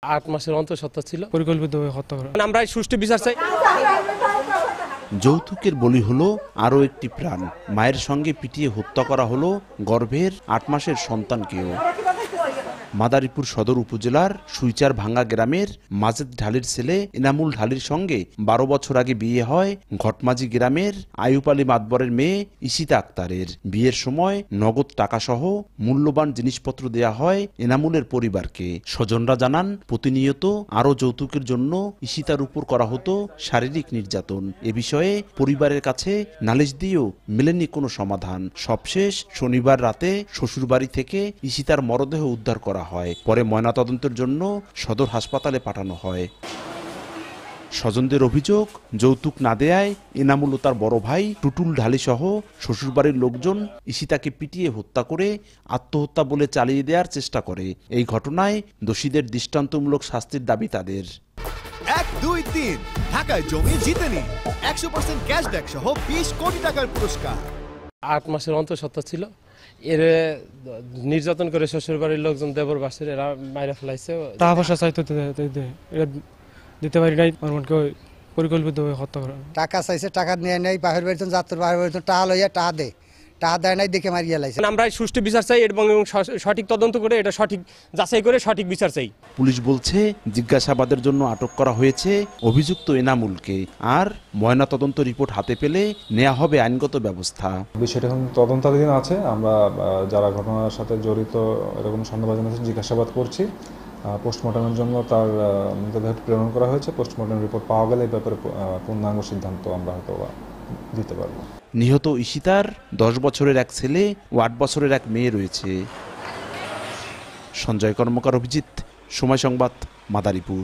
8 মাসের অন্তঃসত্ত্বা ছিল, পরিকল্পিতভাবে হত্যা করা। আমরা সুষ্ঠু বিচার চাই। যৌতুকের বলি হলো আরও একটি প্রাণ। মায়ের সঙ্গে পিটিয়ে হত্যা করা হলো গর্ভের 8 মাসের সন্তানকেও। মাদারীপুর সদর উপজেলার সুইচার ভাঙ্গা গ্রামের মাজেদ ঢালির ছেলে এনামুল ঢালির সঙ্গে 12 বছর আগে বিয়ে হয় ঘটমাঝি গ্রামের আইয়ুব আলী মাতবরের মেয়ে ইশিতা আক্তারের। বিয়ের সময় নগদ টাকাসহ মূল্যবান জিনিসপত্র দেয়া হয় এনামুলের পরিবারকে। স্বজনরা জানান, প্রতিনিয়ত আরও যৌতুকের জন্য ইশিতার উপর করা হতো শারীরিক নির্যাতন। এ বিষয়ে পরিবারের কাছে নালিশ দিয়েও মেলেনি কোনো সমাধান। সবশেষ শনিবার রাতে শ্বশুরবাড়ি থেকে ইশিতার মরদেহ উদ্ধার করা হয়। পরে ময়নাতদন্তের জন্য সদর হাসপাতালে পাঠানো হয়। স্বজনদের অভিযোগ, যৌতুক না দেয়ায় এনামুল ও তার বড় ভাই টুটুল ঢালি সহ শ্বশুরবাড়ির লোকজন ইশিতাকে পিটিয়ে হত্যা করে আত্মহত্যা বলে চালিয়ে দেওয়ার চেষ্টা করে। এই ঘটনায় দোষীদের দৃষ্টান্তমূলক শাস্তির দাবি তাদের। 1, 2, 3 ঢাকায় জমি জিতে নিন 100% ক্যাশব্যাক সহ 20 কোটি টাকার পুরস্কার। 8 মাসের অন্তঃসত্ত্বা ছিল, এর নির্যাতন করে শ্বশুরবাড়ির লোকজন দেবর বাসের এরা মাইরা ফেলাইছে। টাকা পয়সা চাইতো, এটা দিতে পারি নাই। পরিকল্পিতভাবে হত্যা করা। টাকা চাইছে, টাকা নিয়ে নেই, বাহির বেতন যাত্রা বাহির বেতন টাকা লইয়া টাকা দে, টাকা দেয় নাই দেখে মারিয়া লাইছে। আমরা সুষ্ঠু বিচার চাই এবং সঠিক তদন্ত করে এটা সঠিক যাচাই করে সঠিক বিচার চাই। পুলিশ বলছে, জিজ্ঞাসাবাদের জন্য আটক করা হয়েছে অভিযুক্ত এনামুলকে। আর ময়নাতদন্ত রিপোর্ট হাতে পেলে নেওয়া হবে আইনগত ব্যবস্থা। বিষয়টা এখন তদন্তাধীন আছে। আমরা যারা ঘটনার সাথে জড়িত এরকম সন্দেহভাজন আছে জিজ্ঞাসাবাদ করছি। পোস্টমর্টমের জন্য তার মৃতদেহ প্রেরণ করা হয়েছে। পোস্টমর্টম রিপোর্ট পাওয়া গেলে এই ব্যাপারে পূর্ণাঙ্গ সিদ্ধান্ত আমরা হয়তো দিতে পারব। নিহত ইশিতার 10 বছরের এক ছেলে ও 8 বছরের এক মেয়ে রয়েছে। সঞ্জয় কর্মকার, অভিজিৎ, সময় সংবাদ, মাদারীপুর।